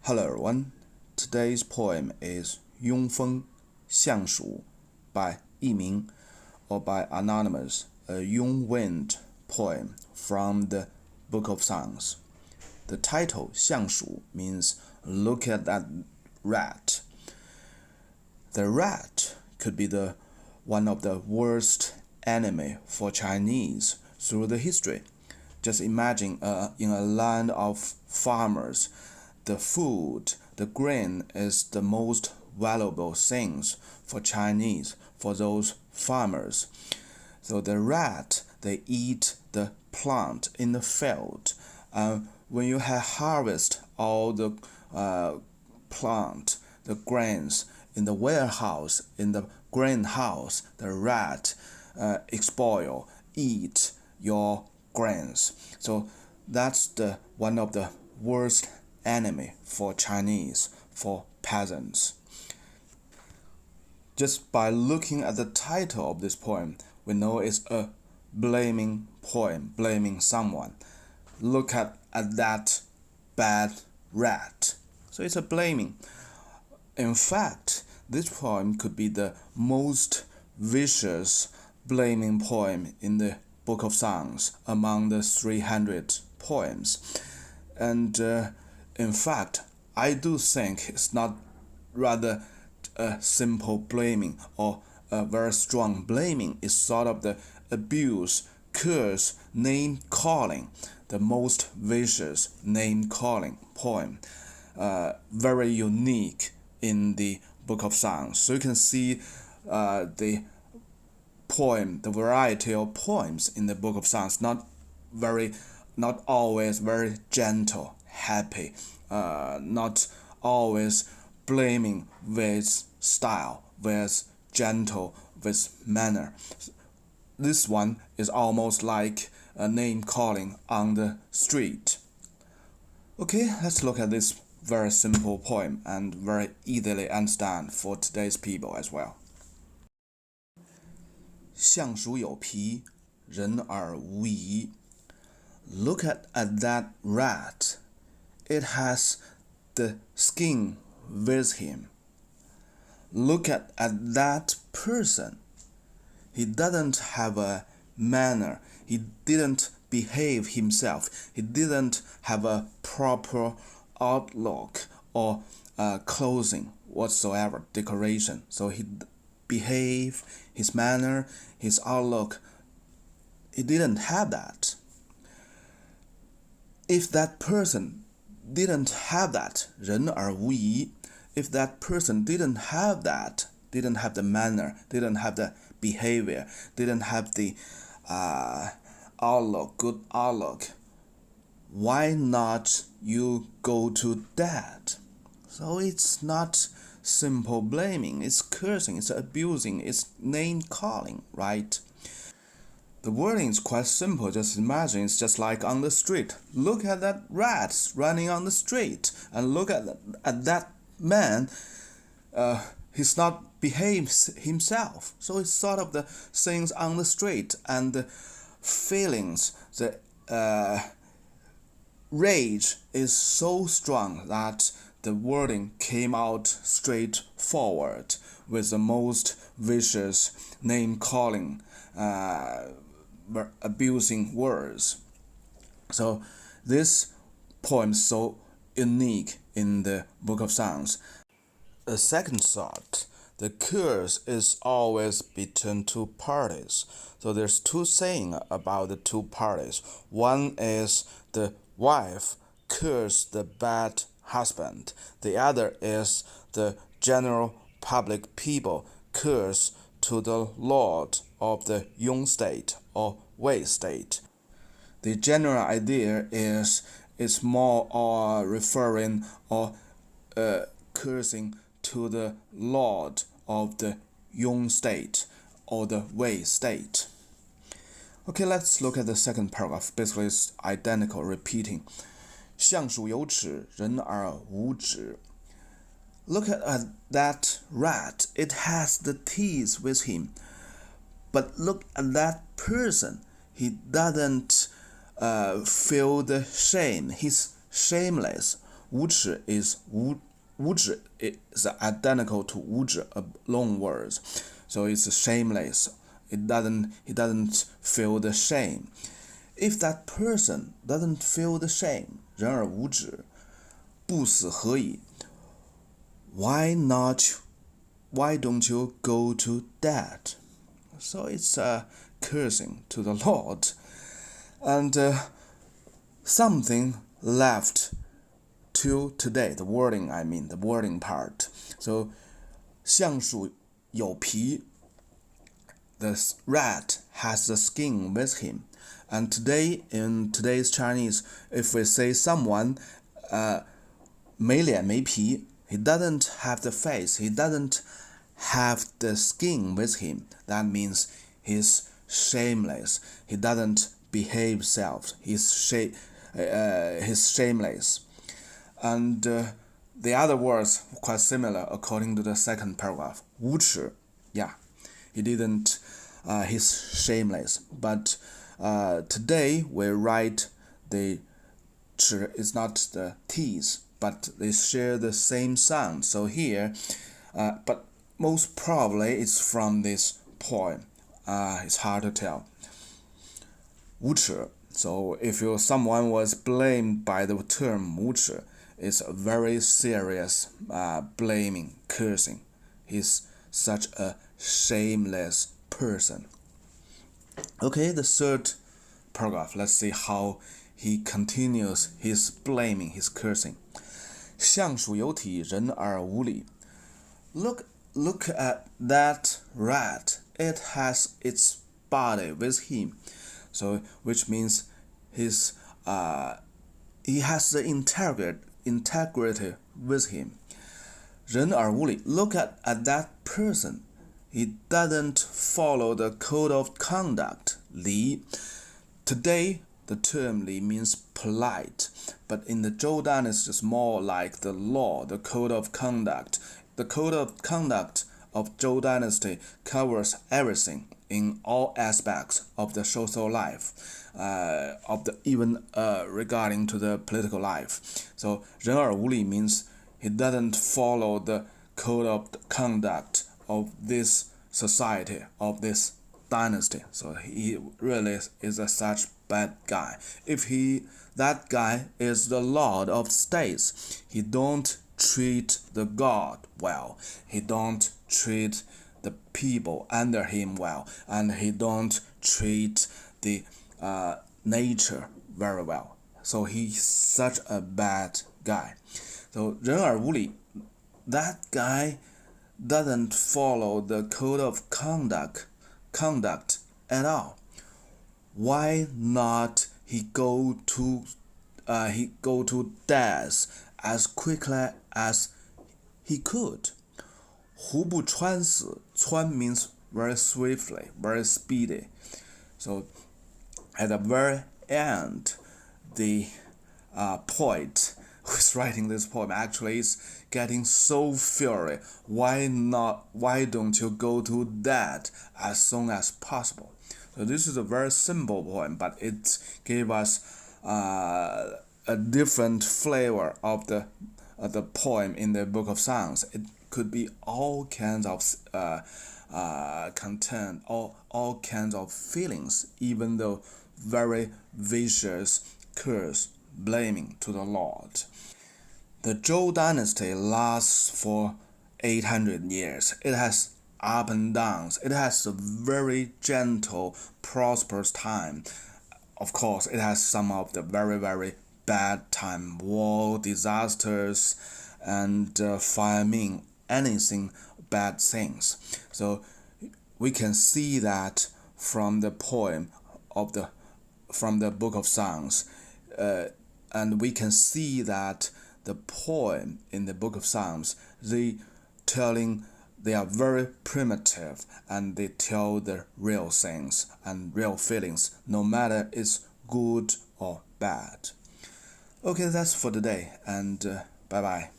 Hello everyone, today's poem is Yong Wind, 相鼠 by 佚名 or by Anonymous, a Yong Wind poem from the Book of Songs. The title 相鼠 means look at that rat. The rat could be one of the worst enemy for Chinese through the history. Just imagine in a land of farmers, the food, the grain is the most valuable things for Chinese, for those farmers. So the rat, they eat the plant in the field. When you have harvest all the plant, the grains in the warehouse, in the grain house, the rat spoil, eat your grains. So that's one of the worst enemy for Chinese, for peasants. Just by looking at the title of this poem, we know it's a blaming poem, blaming someone. Look at that bad rat. So it's a blaming. In fact, this poem could be the most vicious blaming poem in the Book of Songs among the 300 poems. And in fact, I do think it's not rather a simple blaming or a very strong blaming. It's sort of the abuse, curse, name-calling, the most vicious name-calling poem. Very unique in the Book of Songs. So you can see the variety of poems in the Book of Songs, not always very gentle, happy, not always blaming with style, with gentle, with manner. This one is almost like a name calling on the street. Okay, let's look at this very simple poem and very easily understand for today's people as well. 相鼠有皮，人而无仪。Look at that rat. It has the skin with him. Look at that person. He doesn't have a manner. He didn't behave himself. He didn't have a proper outlook or clothing whatsoever, decoration. So he behave, his manner, his outlook, he didn't have that. If that person didn't have that, 人而无仪, if that person didn't have that, didn't have the manner, didn't have the behavior, didn't have the outlook, good outlook, why not you go to that? So it's not simple blaming, it's cursing, it's abusing, it's name-calling, right? The wording is quite simple. Just imagine it's just like on the street. Look at that rat running on the street, and look at that man. He's not behaves himself. So it's sort of the things on the street and the feelings. The rage is so strong that the wording came out straightforward with the most vicious name-calling, abusing words. So this poem is so unique in the Book of Songs. A second thought, the curse is always between two parties. So there's two sayings about the two parties. One is the wife curse the bad husband. The other is the general public people curse to the Lord of the Yong state or Wei state. The general idea is it's more referring or cursing to the Lord of the Yong state or the Wei state. Okay, let's look at the second paragraph. Basically, it's identical, repeating. 相鼠有齿，人而无止。Look at that rat. It has the teeth with him. But look at that person. He doesn't feel the shame. He's shameless. 无耻 is 无止 is identical to 无止, a long word. So it's shameless. He doesn't feel the shame. If that person doesn't feel the shame, 人而无止，不死何以？ Why don't you go to that? So it's cursing to the Lord. And something left till today, the wording part. So 相鼠有皮, the rat has the skin with him. And today, in today's Chinese, if we say someone 没脸没皮, he doesn't have the face, he doesn't have the skin with him, that means he's shameless, he doesn't behave himself, he's shameless. And the other words quite similar according to the second paragraph. 无耻, yeah, he's shameless. But today we write the 齿 is not the teeth, but they share the same sound. So here, but most probably it's from this poem. It's hard to tell. 无耻. So if someone was blamed by the term 无耻, it's a very serious blaming, cursing. He's such a shameless person. Okay, the third paragraph. Let's see how he continues his blaming, his cursing. 相鼠有体，人而无礼. Look at that rat. It has its body with him. So, which means he has the integrity with him. 人而无礼. Look at that person. He doesn't follow the code of conduct. 礼. Today, the term 礼 means polite, but in the Zhou dynasty, it's more like the law, the code of conduct. The code of conduct of Zhou dynasty covers everything in all aspects of the social life, even regarding to the political life. So 人而无礼 means he doesn't follow the code of conduct of this society, of this dynasty. So he really is such bad guy. If that guy is the lord of states, he don't treat the god well. He don't treat the people under him well, and he don't treat the nature very well. So he's such a bad guy. So 人而无礼, that guy doesn't follow the code of conduct at all. Why not he go to death as quickly as he could? 胡不遄死, 遄 means very swiftly, very speedy. So at the very end, the poet who's writing this poem actually is getting so furious. Why don't you go to that as soon as possible? So this is a very simple poem, but it gave us a different flavor of the poem in the Book of Songs. It could be all kinds of content, all kinds of feelings, even though very vicious curse, blaming to the Lord. The Zhou dynasty lasts for 800 years. It has up and downs. It has a very gentle, prosperous time. Of course, it has some of the very, very bad time, war, disasters, and famine, anything bad things. So we can see that from the poem from the Book of Songs, and we can see that the poem in the Book of Songs, they are very primitive, and they tell the real things and real feelings, no matter it's good or bad. Okay, that's for today, and bye-bye.